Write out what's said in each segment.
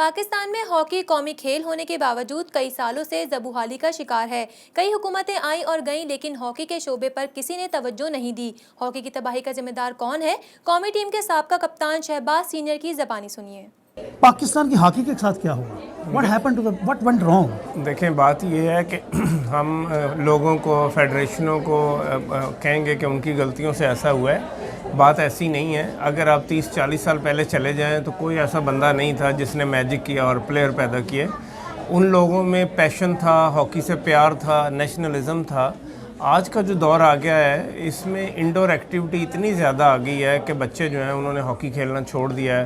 پاکستان میں ہاکی قومی کھیل ہونے کے باوجود کئی سالوں سے زبوحالی کا شکار ہے۔ کئی حکومتیں آئیں اور گئیں لیکن ہاکی کے شعبے پر کسی نے توجہ نہیں دی۔ ہاکی کی تباہی کا ذمہ دار کون ہے؟ قومی ٹیم کے سابقہ کپتان شہباز سینئر کی زبانی سنیے۔ پاکستان کی ہاکی کے ساتھ کیا ہوا؟ what went wrong؟ دیکھیں بات یہ ہے کہ ہم لوگوں کو فیڈریشنوں کو کہیں گے کہ ان کی غلطیوں سے ایسا ہوا ہے، بات ایسی نہیں ہے۔ اگر آپ 30-40 سال پہلے چلے جائیں تو کوئی ایسا بندہ نہیں تھا جس نے میجک کیا اور پلیئر پیدا کیے۔ ان لوگوں میں پیشن تھا، ہاکی سے پیار تھا، نیشنلزم تھا۔ آج کا جو دور آ گیا ہے اس میں انڈور ایکٹیویٹی اتنی زیادہ آ گئی ہے کہ بچے جو ہیں انہوں نے ہاکی کھیلنا چھوڑ دیا ہے،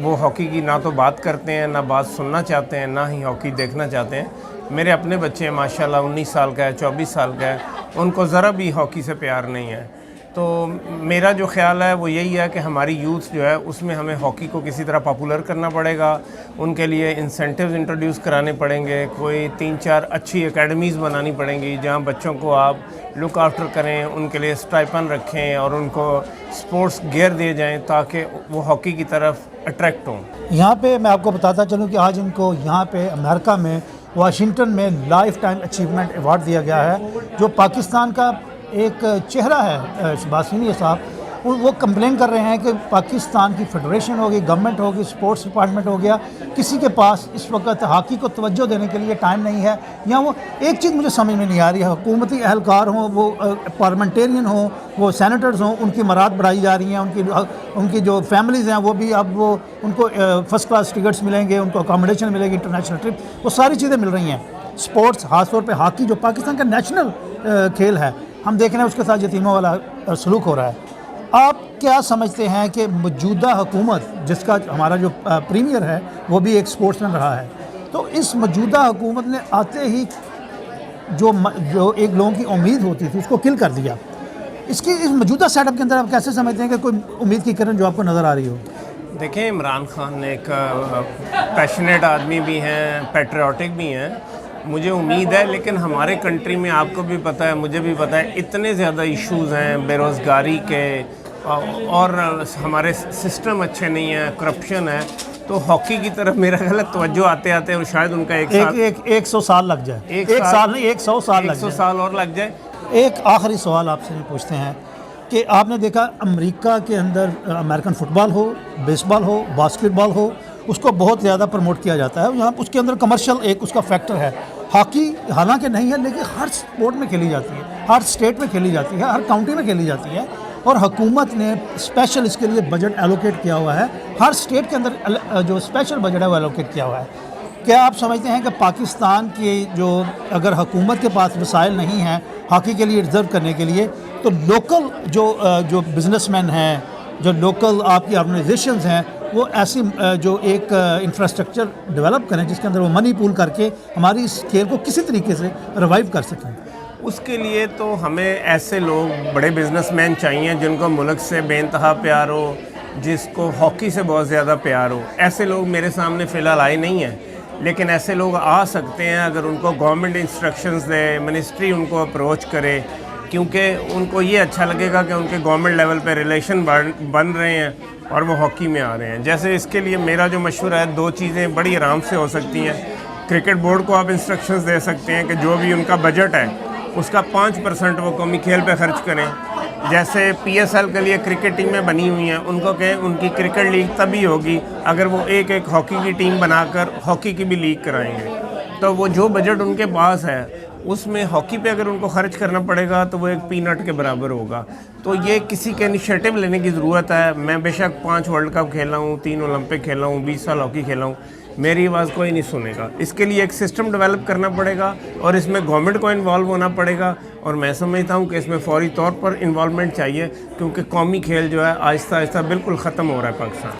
وہ ہاکی کی نہ تو بات کرتے ہیں، نہ بات سننا چاہتے ہیں، نہ ہی ہاکی دیکھنا چاہتے ہیں۔ میرے اپنے بچے ہیں ماشاءاللہ 19 سال کا ہے، 24 سال کا ہے، ان کو ذرا بھی ہاکی سے پیار نہیں ہے۔ تو میرا جو خیال ہے وہ یہی ہے کہ ہماری یوتھ جو ہے اس میں ہمیں ہاکی کو کسی طرح پاپولر کرنا پڑے گا، ان کے لیے انسینٹیوز انٹروڈیوس کرانے پڑیں گے، کوئی 3-4 اچھی اکیڈمیز بنانی پڑیں گی جہاں بچوں کو آپ لک آفٹر کریں، ان کے لیے اسٹائپن رکھیں اور ان کو سپورٹس گیئر دیے جائیں تاکہ وہ ہاکی کی طرف اٹریکٹ ہوں۔ یہاں پہ میں آپ کو بتاتا چلوں کہ آج ان کو یہاں پہ امریکہ میں واشنگٹن میں لائف ٹائم اچیومنٹ ایوارڈ دیا گیا ہے، جو پاکستان کا ایک چہرہ ہے شہباز سینئر صاحب۔ وہ کمپلین کر رہے ہیں کہ پاکستان کی فیڈریشن ہوگی، گورنمنٹ ہوگی، سپورٹس ڈپارٹمنٹ ہو گیا، کسی کے پاس اس وقت ہاکی کو توجہ دینے کے لیے ٹائم نہیں ہے۔ یا وہ ایک چیز مجھے سمجھ میں نہیں آ رہی ہے، حکومتی اہلکار ہوں، وہ پارلیمنٹیرین ہوں، وہ سینیٹرز ہوں، ان کی مراد بڑھائی جا رہی ہیں، ان کی جو فیملیز ہیں وہ بھی اب وہ ان کو فرسٹ کلاس ٹکٹس ملیں گے، ان کو اکاموڈیشن ملے گی، انٹرنیشنل ٹرپ، وہ ساری چیزیں مل رہی ہیں۔ سپورٹس خاص طور پہ ہاکی جو پاکستان کا نیشنل کھیل ہے، ہم دیکھ رہے ہیں اس کے ساتھ یتیموں والا سلوک ہو رہا ہے۔ آپ کیا سمجھتے ہیں کہ موجودہ حکومت، جس کا ہمارا جو پریمیئر ہے وہ بھی ایک سپورٹس مین رہا ہے، تو اس موجودہ حکومت نے آتے ہی جو ایک لوگوں کی امید ہوتی تھی اس کو کل کر دیا۔ اس موجودہ سیٹ اپ کے اندر آپ کیسے سمجھتے ہیں کہ کوئی امید کی کرن جو آپ کو نظر آ رہی ہو؟ دیکھیں عمران خان ایک پیشنیٹ آدمی بھی ہیں، پیٹریوٹک بھی ہیں، مجھے امید ہے، لیکن ہمارے کنٹری میں آپ کو بھی پتہ ہے، مجھے بھی پتہ ہے، اتنے زیادہ ایشوز ہیں بے روزگاری کے، اور ہمارے سسٹم اچھے نہیں ہیں، کرپشن ہے، تو ہاکی کی طرف میرا خیال ہے توجہ آتے آتے اور شاید ان کا 100 سال لگ جائے، 1 سال نہیں 100 سال لگ جائے، 100 سال اور لگ جائے۔ ایک آخری سوال آپ سے پوچھتے ہیں کہ آپ نے دیکھا امریکہ کے اندر امریکن فٹ بال ہو، بیس بال ہو، باسکٹ بال ہو، اس کو بہت زیادہ پروموٹ کیا جاتا ہے، یہاں اس کے اندر کمرشل ایک اس کا فیکٹر ہے۔ ہاکی حالانکہ نہیں ہے لیکن ہر سپورٹ میں کھیلی جاتی ہے، ہر سٹیٹ میں کھیلی جاتی ہے، ہر کاؤنٹی میں کھیلی جاتی ہے، اور حکومت نے اسپیشل اس کے لیے بجٹ ایلوکیٹ کیا ہوا ہے، ہر سٹیٹ کے اندر جو اسپیشل بجٹ ہے وہ ایلوکیٹ کیا ہوا ہے۔ کیا آپ سمجھتے ہیں کہ پاکستان کی جو اگر حکومت کے پاس وسائل نہیں ہیں ہاکی کے لیے ریزرو کرنے کے لیے، تو لوکل جو بزنس مین ہیں، جو لوکل آپ کی آرگنائزیشنز ہیں، وہ ایسی جو ایک انفراسٹرکچر ڈیولپ کریں جس کے اندر وہ منی پول کر کے ہماری اس کھیل کو کسی طریقے سے ریوائیو کر سکیں؟ اس کے لیے تو ہمیں ایسے لوگ بڑے بزنس مین چاہیے جن کو ملک سے بے انتہا پیار ہو، جس کو ہاکی سے بہت زیادہ پیار ہو۔ ایسے لوگ میرے سامنے فی الحال آئے نہیں ہیں، لیکن ایسے لوگ آ سکتے ہیں اگر ان کو گورنمنٹ انسٹرکشنز دے، منسٹری ان کو اپروچ کرے، کیونکہ ان کو یہ اچھا لگے گا کہ ان کے گورنمنٹ لیول پہ ریلیشن بن رہے ہیں اور وہ ہاکی میں آ رہے ہیں۔ جیسے اس کے لیے میرا جو مشورہ ہے، 2 چیزیں بڑی آرام سے ہو سکتی ہیں۔ کرکٹ بورڈ کو آپ انسٹرکشنز دے سکتے ہیں کہ جو بھی ان کا بجٹ ہے اس کا 5% وہ قومی کھیل پہ خرچ کریں۔ جیسے PSL کے لیے کرکٹ ٹیمیں بنی ہوئی ہیں، ان کو کہیں ان کی کرکٹ لیگ تبھی ہوگی اگر وہ ایک ہاکی کی ٹیم بنا کر ہاکی کی بھی لیگ کرائیں گے، تو وہ جو بجٹ ان کے پاس ہے اس میں ہاکی پہ اگر ان کو خرچ کرنا پڑے گا تو وہ ایک پینٹ کے برابر ہوگا۔ تو یہ کسی کے انیشیٹو لینے کی ضرورت ہے۔ میں بے شک 5 ورلڈ کپ کھیلا ہوں، 3 اولمپک کھیلا ہوں، 20 سال ہاکی کھیلا ہوں، میری آواز کوئی نہیں سنے گا۔ اس کے لیے ایک سسٹم ڈیولپ کرنا پڑے گا اور اس میں گورنمنٹ کو انوالو ہونا پڑے گا، اور میں سمجھتا ہوں کہ اس میں فوری طور پر انوالومنٹ چاہیے، کیونکہ قومی کھیل جو ہے آہستہ آہستہ بالکل ختم ہو رہا ہے پاکستان۔